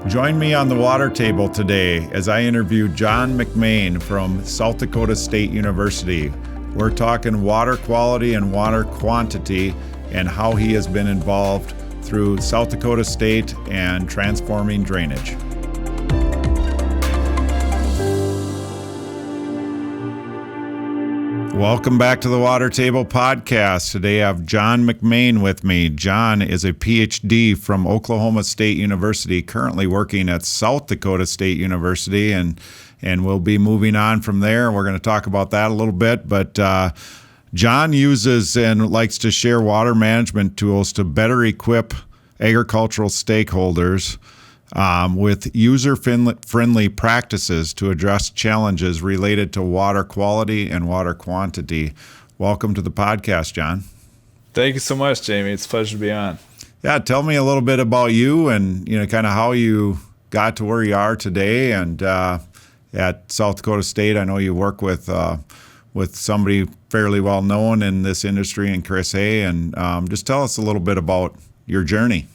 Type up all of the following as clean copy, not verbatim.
Join me on the water table today as I interview John McMaine from South Dakota State University. We're talking water quality and water quantity and how he has been involved through South Dakota State and transforming drainage. Welcome back to the Water Table Podcast. Today I have John McMaine with me. John is a PhD from Oklahoma State University, currently working at South Dakota State University, and we'll be moving on from there. We're going to talk about that a little bit, but John uses and likes to share water management tools to better equip agricultural stakeholders with user-friendly practices to address challenges related to water quality and water quantity. Welcome to the podcast, John. Thank you so much, Jamie. It's a pleasure to be on. Yeah, tell me a little bit about you and kind of how you got to where you are today. And at South Dakota State, I know you work with somebody fairly well known in this industry, and Chris Hay. And just tell us a little bit about your journey.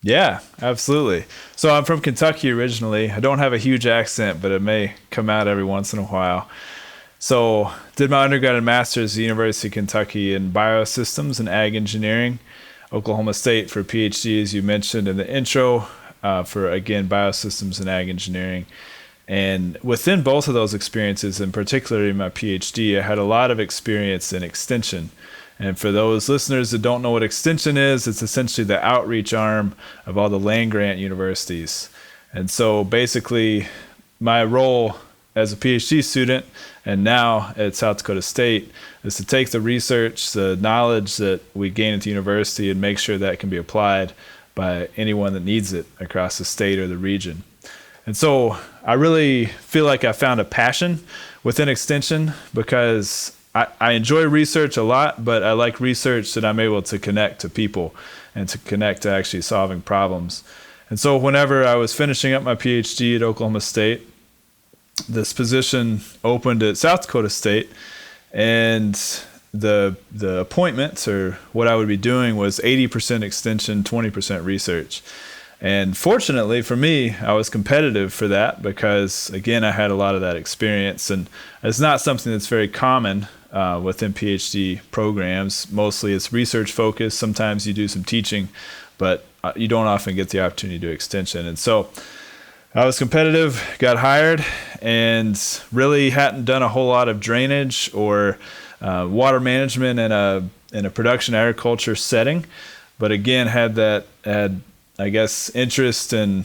Yeah, absolutely. So I'm from Kentucky originally. I don't have a huge accent, but it may come out every once in a while. So did my undergrad and master's at the University of Kentucky in biosystems and ag engineering. Oklahoma State for PhD, as you mentioned in the intro, for, again, biosystems and ag engineering. And within both of those experiences, and particularly my PhD, I had a lot of experience in extension. And for those listeners that don't know what extension is, it's essentially the outreach arm of all the land-grant universities. And so basically my role as a PhD student and now at South Dakota State is to take the research, the knowledge that we gain at the university, and make sure that can be applied by anyone that needs it across the state or the region. And so I really feel like I found a passion within extension because I enjoy research a lot, but I like research that I'm able to connect to people and to connect to actually solving problems. And so whenever I was finishing up my PhD at Oklahoma State, this position opened at South Dakota State, and the appointments, or what I would be doing, was 80% extension, 20% research. And fortunately for me, I was competitive for that because, again, I had a lot of that experience, and it's not something that's very common within PhD programs. Mostly it's research focused. Sometimes you do some teaching, but you don't often get the opportunity to do extension. And so I was competitive, got hired, and really hadn't done a whole lot of drainage or water management in a production agriculture setting. But again, had I guess interest and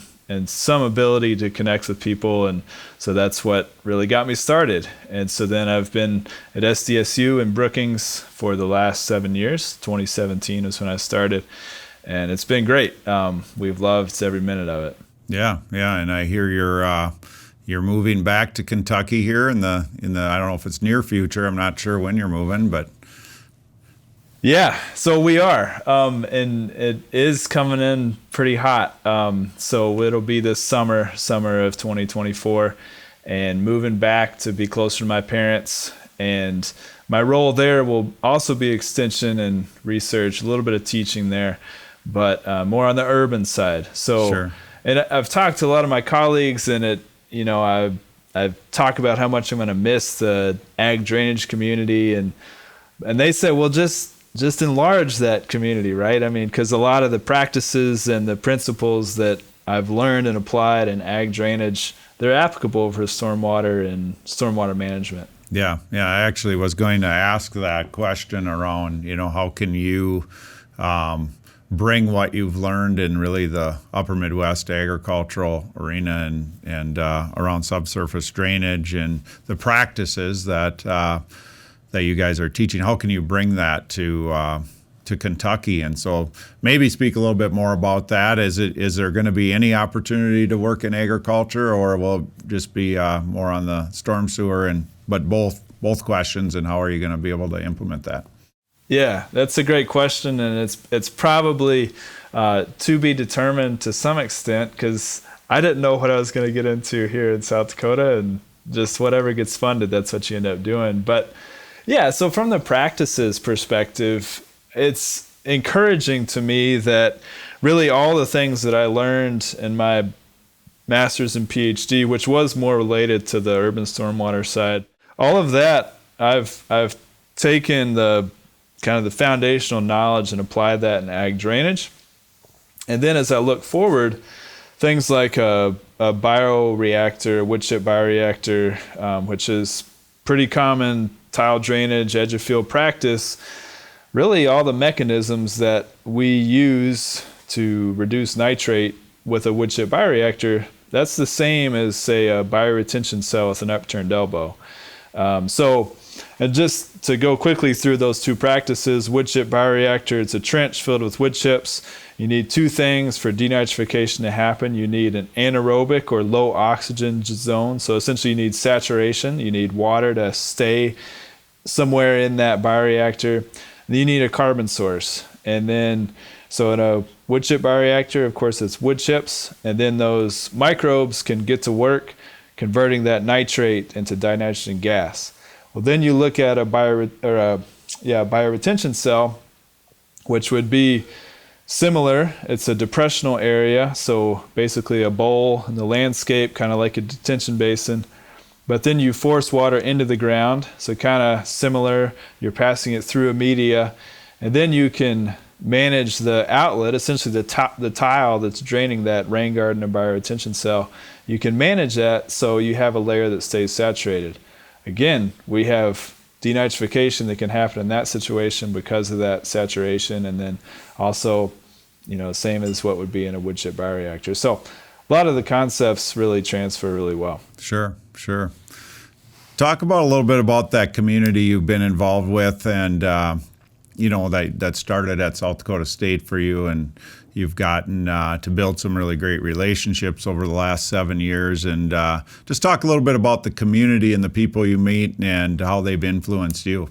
some ability to connect with people, and so that's what really got me started. And so then I've been at SDSU in Brookings for the last 7 years. 2017 is when I started, and it's been great. We've loved every minute of it. Yeah, and I hear you're moving back to Kentucky here in the I don't know if it's near future. I'm not sure when you're moving, but. Yeah, so we are, and it is coming in pretty hot. So it'll be this summer of 2024, and moving back to be closer to my parents. And my role there will also be extension and research, a little bit of teaching there, but more on the urban side. So, sure. And I've talked to a lot of my colleagues, and I've talked about how much I'm going to miss the ag drainage community, and they say, well, just enlarge that community, right? I mean, because a lot of the practices and the principles that I've learned and applied in ag drainage, they're applicable for stormwater and stormwater management. Yeah. I actually was going to ask that question around, how can you bring what you've learned in really the upper Midwest agricultural arena and around subsurface drainage and the practices that you guys are teaching. How can you bring that to Kentucky? And so maybe speak a little bit more about that. Is there going to be any opportunity to work in agriculture, or will it just be more on the storm sewer? But both questions, and how are you going to be able to implement that? Yeah, that's a great question, and it's probably to be determined to some extent, because I didn't know what I was going to get into here in South Dakota, and just whatever gets funded, that's what you end up doing. But yeah, so from the practices perspective, it's encouraging to me that really all the things that I learned in my master's and PhD, which was more related to the urban stormwater side. All of that, I've taken the kind of the foundational knowledge and applied that in ag drainage. And then as I look forward, things like a bioreactor, wood chip bioreactor, which is pretty common tile drainage, edge of field practice, really all the mechanisms that we use to reduce nitrate with a wood chip bioreactor, that's the same as, say, a bioretention cell with an upturned elbow. And just to go quickly through those two practices, wood chip bioreactor, it's a trench filled with wood chips. You need two things for denitrification to happen. You need an anaerobic or low oxygen zone. So essentially you need saturation. You need water to stay somewhere in that bioreactor. And then you need a carbon source. And then, so in a wood chip bioreactor, of course, it's wood chips. And then those microbes can get to work converting that nitrate into dinitrogen gas. Well, then you look at a bioretention cell, which would be similar. It's a depressional area, so basically a bowl in the landscape, kind of like a detention basin. But then you force water into the ground, so kind of similar. You're passing it through a media, and then you can manage the outlet, essentially the tile that's draining that rain garden or bioretention cell. You can manage that so you have a layer that stays saturated. Again, we have denitrification that can happen in that situation because of that saturation, and then also, same as what would be in a wood chip bioreactor. So a lot of the concepts really transfer really well. Sure. Talk about a little bit about that community you've been involved with, and that started at South Dakota State for you, and you've gotten to build some really great relationships over the last 7 years. And just talk a little bit about the community and the people you meet and how they've influenced you.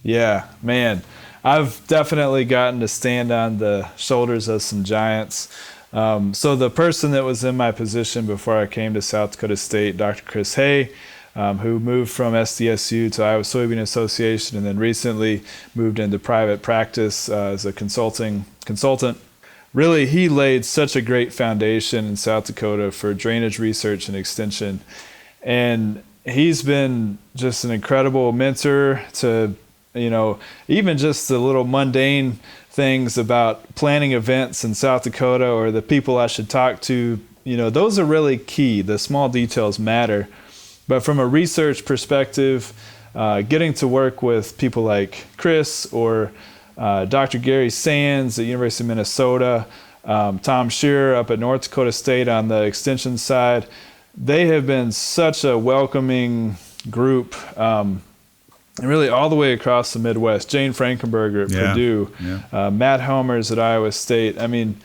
Yeah, man. I've definitely gotten to stand on the shoulders of some giants. So the person that was in my position before I came to South Dakota State, Dr. Chris Hay, who moved from SDSU to Iowa Soybean Association and then recently moved into private practice as a consultant. Really, he laid such a great foundation in South Dakota for drainage research and extension. And he's been just an incredible mentor to, even just the little mundane things about planning events in South Dakota or the people I should talk to. Those are really key. The small details matter. But from a research perspective, getting to work with people like Chris or Dr. Gary Sands at University of Minnesota, Tom Shearer up at North Dakota State on the extension side, they have been such a welcoming group, and really all the way across the Midwest. Jane Frankenberger at Purdue, Matt Helmers at Iowa State. I mean,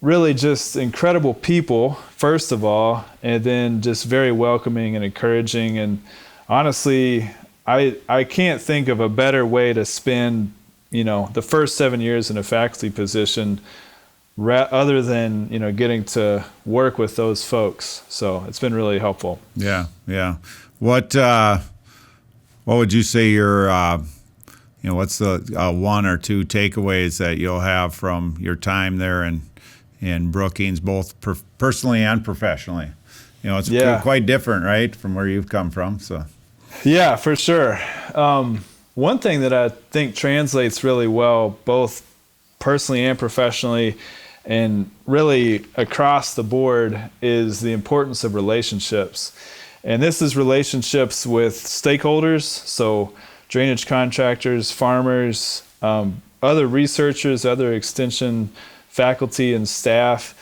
really just incredible people, first of all, and then just very welcoming and encouraging. And honestly, I can't think of a better way to spend the first 7 years in a faculty position other than, getting to work with those folks. So it's been really helpful. Yeah. What would you say your, what's the one or two takeaways that you'll have from your time there in Brookings, both personally and professionally? It's quite different, right, from where you've come from. So. Yeah, for sure. One thing that I think translates really well, both personally and professionally, and really across the board, is the importance of relationships. And this is relationships with stakeholders, so drainage contractors, farmers, other researchers, other extension faculty and staff.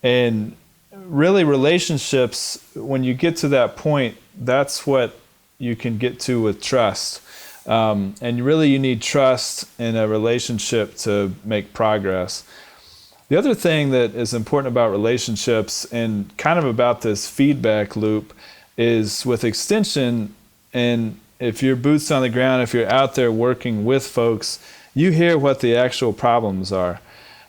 And really relationships, when you get to that point, that's what you can get to with trust. And really you need trust in a relationship to make progress. The other thing that is important about relationships and kind of about this feedback loop is with extension, and if you're boots on the ground, if you're out there working with folks, you hear what the actual problems are.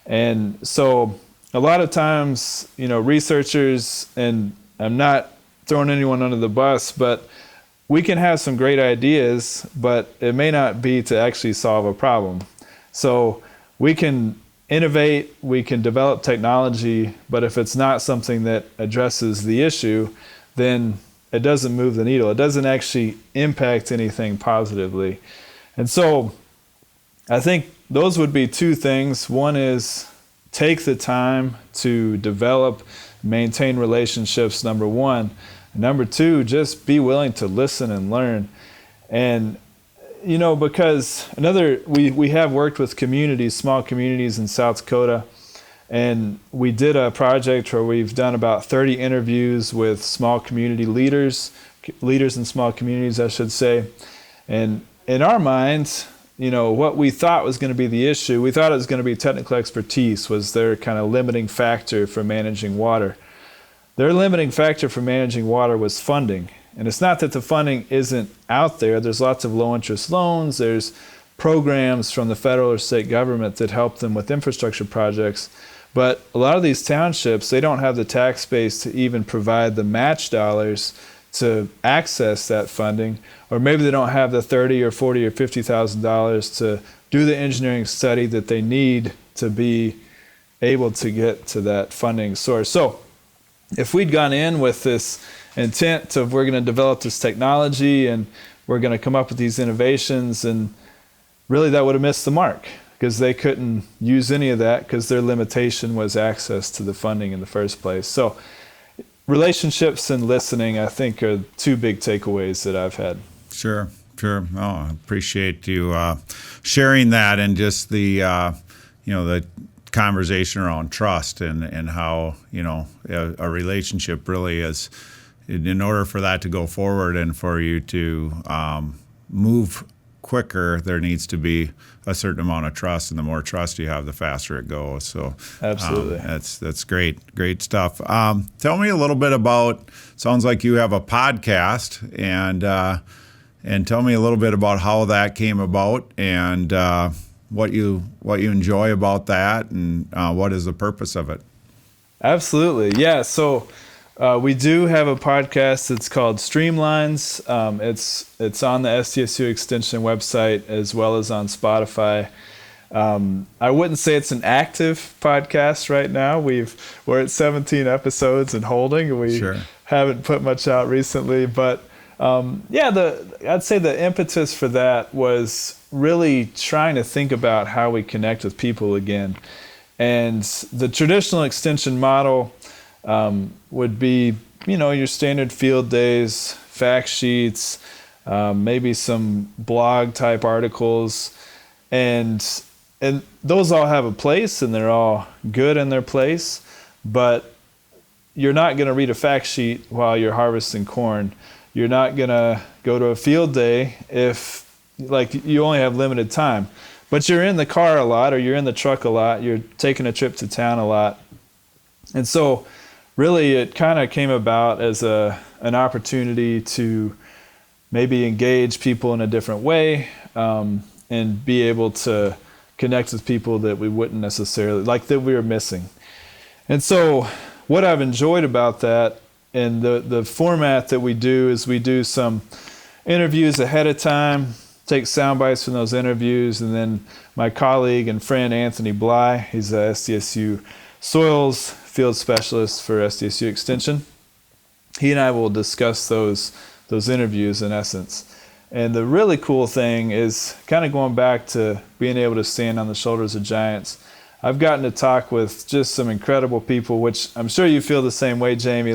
And so a lot of times, researchers, and I'm not throwing anyone under the bus, but we can have some great ideas, but it may not be to actually solve a problem. So we can innovate, we can develop technology, but if it's not something that addresses the issue, then it doesn't move the needle. It doesn't actually impact anything positively. And so I think those would be two things. One is take the time to develop, maintain relationships, number one. Number two, just be willing to listen and learn. And because we have worked with communities, small communities in South Dakota, and we did a project where we've done about 30 interviews with small community leaders in small communities, I should say. And in our minds, what we thought was going to be the issue, we thought it was going to be technical expertise was their kind of limiting factor for managing water. Their limiting factor for managing water was funding. And it's not that the funding isn't out there. There's lots of low-interest loans. There's programs from the federal or state government that help them with infrastructure projects. But a lot of these townships, they don't have the tax base to even provide the match dollars to access that funding. Or maybe they don't have the $30,000 or $40,000 or $50,000 to do the engineering study that they need to be able to get to that funding source. So if we'd gone in with this intent of we're going to develop this technology and we're going to come up with these innovations, and really that would have missed the mark because they couldn't use any of that because their limitation was access to the funding in the first place. So relationships and listening, I think, are two big takeaways that I've had. Sure. Oh, I appreciate you sharing that, and just the the conversation around trust and how a relationship really is. In order for that to go forward and for you to move quicker, there needs to be a certain amount of trust, and the more trust you have, the faster it goes. So absolutely, that's great stuff. Tell me a little bit about. Sounds like you have a podcast, and tell me a little bit about how that came about, and what you enjoy about that, and what is the purpose of it. Absolutely, yeah. So. We do have a podcast that's called Streamlines. It's on the SDSU Extension website as well as on Spotify. I wouldn't say it's an active podcast right now. We're at 17 episodes and holding. We haven't put much out recently, but I'd say the impetus for that was really trying to think about how we connect with people again. And the traditional extension model would be, your standard field days, fact sheets, maybe some blog type articles, and those all have a place and they're all good in their place, but you're not going to read a fact sheet while you're harvesting corn. You're not going to go to a field day if you only have limited time, but you're in the car a lot, or you're in the truck a lot, you're taking a trip to town a lot. And so really, it kind of came about as an opportunity to maybe engage people in a different way, and be able to connect with people that we wouldn't necessarily, that we were missing. And so what I've enjoyed about that, and the format that we do, is we do some interviews ahead of time, take sound bites from those interviews, and then my colleague and friend Anthony Bly, he's a SDSU Soils field specialist for SDSU Extension. He and I will discuss those interviews in essence. And the really cool thing is kind of going back to being able to stand on the shoulders of giants. I've gotten to talk with just some incredible people, which I'm sure you feel the same way, Jamie.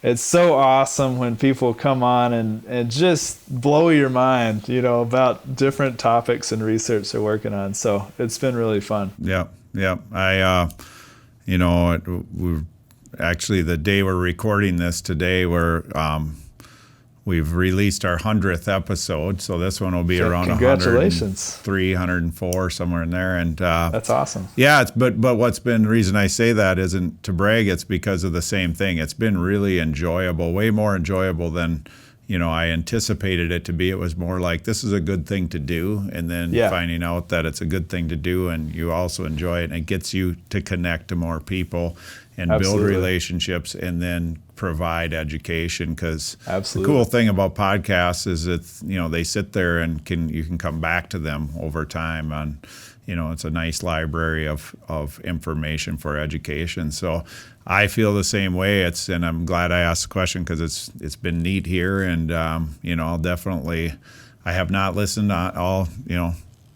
It's so awesome when people come on and just blow your mind, about different topics and research they're working on. So it's been really fun. Yeah. We're actually, the day we're recording this today, we've released our 100th episode. So this one will be around 103, 104, somewhere in there. And that's awesome. Yeah, but what's been the reason I say that isn't to brag. It's because of the same thing. It's been really enjoyable, way more enjoyable than I anticipated it to be. It was more like, this is a good thing to do, and then finding out that it's a good thing to do and you also enjoy it, and it gets you to connect to more people and build relationships and then provide education. Because the cool thing about podcasts is it's, they sit there and you can come back to them over time on, it's a nice library of information for education. So I feel the same way. And I'm glad I asked the question because it's been neat here, and I'll definitely. I have not listened to all.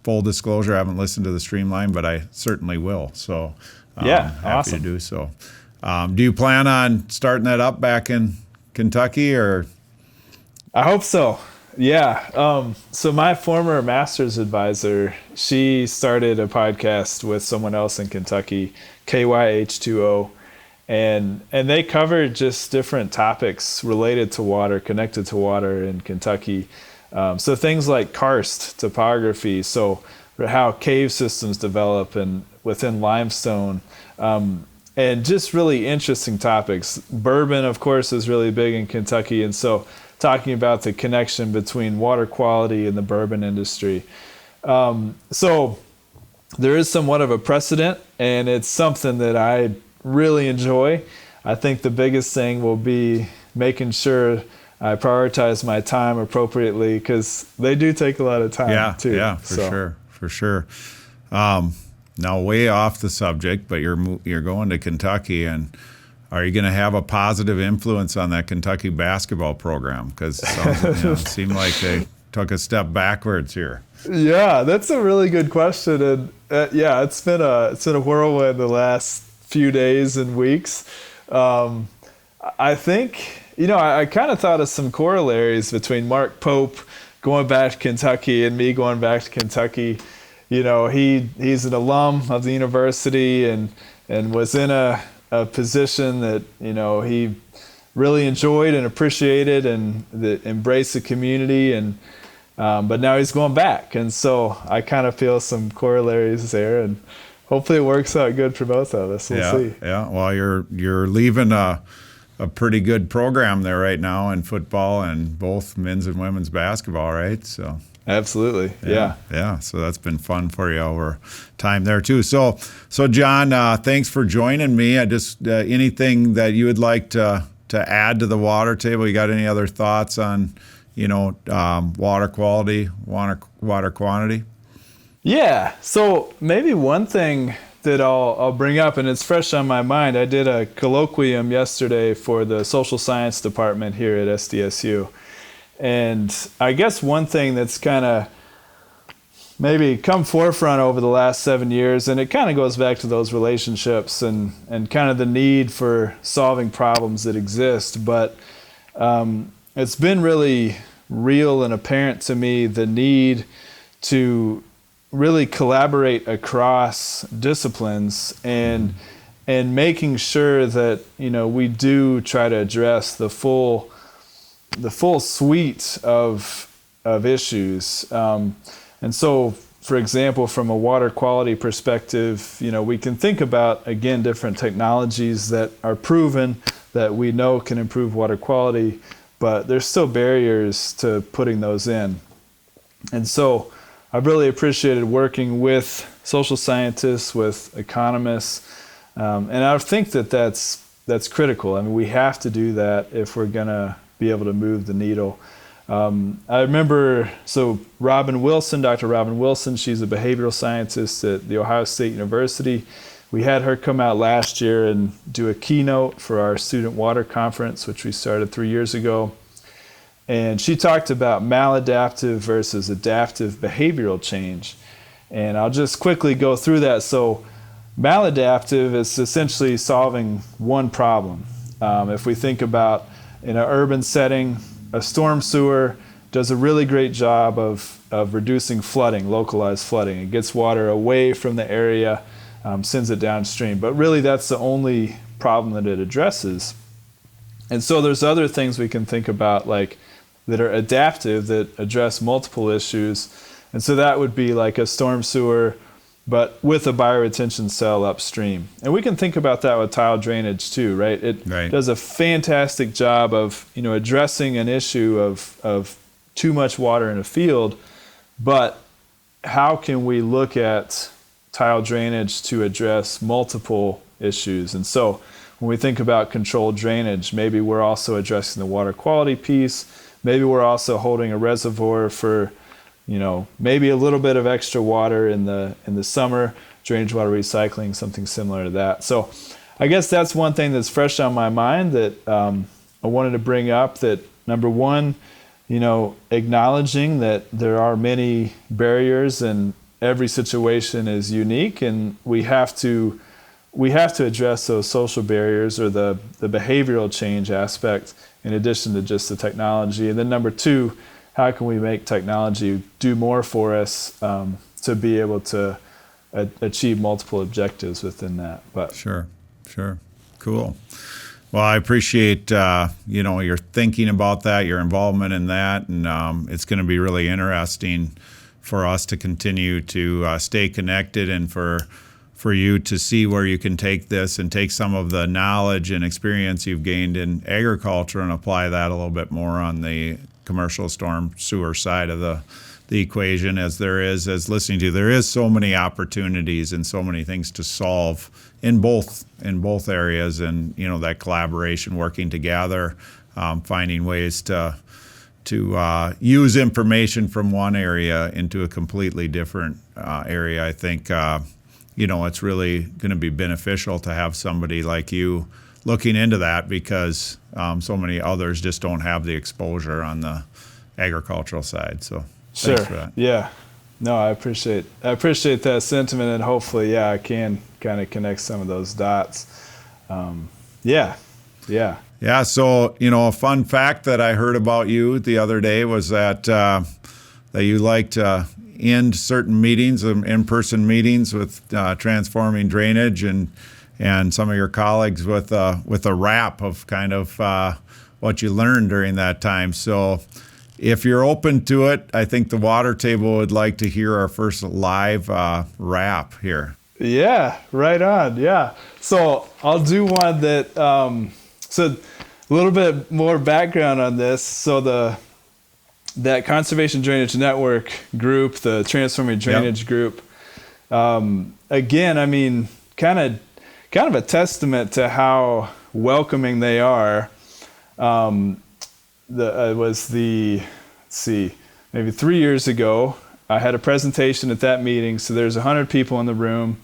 Full disclosure, I haven't listened to the Streamline, but I certainly will. So happy awesome. to do so. Do you plan on starting that up back in Kentucky, or? I hope so. Yeah. So my former master's advisor, she started a podcast with someone else in Kentucky, KYH2O, and they covered just different topics related to water, connected to water in Kentucky. So things like karst topography, so how cave systems develop and within limestone, and just really interesting topics. Bourbon, of course, is really big in Kentucky, and so talking about the connection between water quality and the bourbon industry. So there is somewhat of a precedent, and it's something that I really enjoy. I think the biggest thing will be making sure I prioritize my time appropriately, because they do take a lot of time too. Yeah, for sure. Now, way off the subject, but you're going to Kentucky, and are you going to have a positive influence on that Kentucky basketball program? Because it seemed like they took a step backwards here. Yeah, that's a really good question, and it's been a whirlwind the last few days and weeks. I think I kind of thought of some corollaries between Mark Pope going back to Kentucky and me going back to Kentucky. He's an alum of the university and was in a position that he really enjoyed and appreciated and that embraced the community, and but now he's going back, and so I kind of feel some corollaries there, and hopefully it works out good for both of us. We'll see. Yeah. Well, you're leaving a pretty good program there right now in football and both men's and women's basketball, right? So. Absolutely. Yeah. So that's been fun for you over time there too. So John, thanks for joining me. I just anything that you would like to add to the water table? You got any other thoughts on water quality, water quantity? Yeah. So maybe one thing that I'll bring up, and it's fresh on my mind. I did a colloquium yesterday for the social science department here at SDSU. And I guess one thing that's kind of maybe come forefront over the last 7 years, and it kind of goes back to those relationships and kind of the need for solving problems that exist. But it's been really real and apparent to me the need to really collaborate across disciplines and making sure that we do try to address the full suite of issues. And so, for example, from a water quality perspective, we can think about, again, different technologies that are proven that we know can improve water quality, but there's still barriers to putting those in. And so I've really appreciated working with social scientists, with economists, and I think that that's critical. I mean, we have to do that if we're going to be able to move the needle. I remember, Dr. Robin Wilson, she's a behavioral scientist at The Ohio State University. We had her come out last year and do a keynote for our student water conference, which we started 3 years ago. And she talked about maladaptive versus adaptive behavioral change. And I'll just quickly go through that. So maladaptive is essentially solving one problem. If we think about in an urban setting, a storm sewer does a really great job of reducing flooding, localized flooding. It gets water away from the area, sends it downstream. But really that's the only problem that it addresses. And so there's other things we can think about that are adaptive that address multiple issues. And so that would be like a storm sewer, but with a bioretention cell upstream. And we can think about that with tile drainage too, right? It does a fantastic job of addressing an issue of too much water in a field, but how can we look at tile drainage to address multiple issues? And so when we think about controlled drainage, maybe we're also addressing the water quality piece. Maybe we're also holding a reservoir for maybe a little bit of extra water in the summer, drainage water recycling, something similar to that. So I guess that's one thing that's fresh on my mind that I wanted to bring up, that number one, acknowledging that there are many barriers and every situation is unique, and we have to address those social barriers or the behavioral change aspect in addition to just the technology. And then number two, how can we make technology do more for us to be able to achieve multiple objectives within that? But Sure. Cool. Well, I appreciate, your thinking about that, your involvement in that, and it's going to be really interesting for us to continue to stay connected, and for you to see where you can take this and take some of the knowledge and experience you've gained in agriculture and apply that a little bit more on the commercial storm sewer side of the equation, as there is so many opportunities and so many things to solve in both areas, and that collaboration, working together, finding ways to use information from one area into a completely different area. I think it's really going to be beneficial to have somebody like you looking into that, because so many others just don't have the exposure on the agricultural side. So sure. Thanks for that. Yeah. No, I appreciate that sentiment, and hopefully, I can kind of connect some of those dots. Yeah. So, a fun fact that I heard about you the other day was that you like to end certain meetings, in-person meetings, with transforming drainage, and some of your colleagues with a wrap of kind of what you learned during that time. So if you're open to it, I think the Water Table would like to hear our first live wrap here. Yeah, right on. Yeah. So I'll do one that, so a little bit more background on this. So that Conservation Drainage Network group, the Transforming Drainage group, again, I mean, kind of a testament to how welcoming they are. Maybe 3 years ago, I had a presentation at that meeting. So there's 100 people in the room,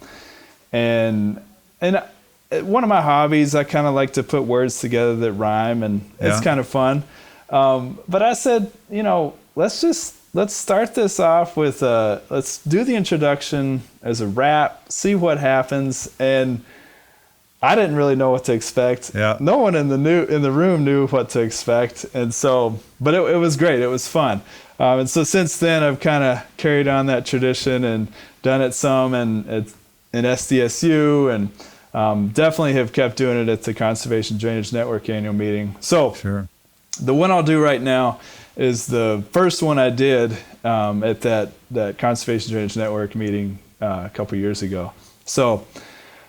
and one of my hobbies, I kind of like to put words together that rhyme, and it's kind of fun. But I said, let's start this off with let's do the introduction as a wrap, see what happens. And I didn't really know what to expect. Yeah. No one in the room knew what to expect, and so, but it was great. It was fun, and so since then I've kind of carried on that tradition and done it some in SDSU, and definitely have kept doing it at the Conservation Drainage Network annual meeting. So Sure. The one I'll do right now is the first one I did at that Conservation Drainage Network meeting a couple years ago. So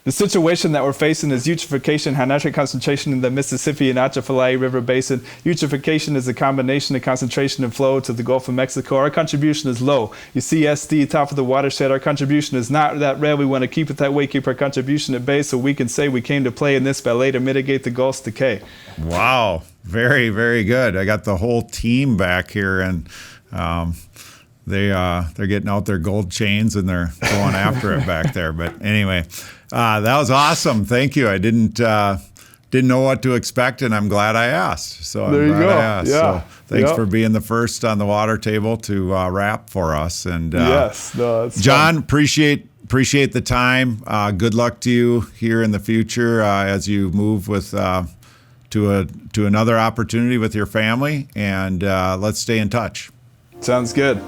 the situation that we're facing is eutrophication, high nitrate concentration in the Mississippi and Atchafalaya River Basin. Eutrophication is a combination of concentration and flow to the Gulf of Mexico. Our contribution is low. You see SD, top of the watershed. Our contribution is not that red. We want to keep it that way, keep our contribution at bay, so we can say we came to play in this ballet to mitigate the Gulf's decay. Wow. Very, very good. I got the whole team back here, and they're getting out their gold chains and they're going after it back there. But anyway, that was awesome. Thank you. I didn't know what to expect, and I'm glad I asked. So I'm there you glad go. I asked. Yeah. So thanks for being the first on the Water Table to wrap for us. And yes, no, it's John, fun. appreciate the time. Good luck to you here in the future as you move with to another opportunity with your family, and let's stay in touch. Sounds good.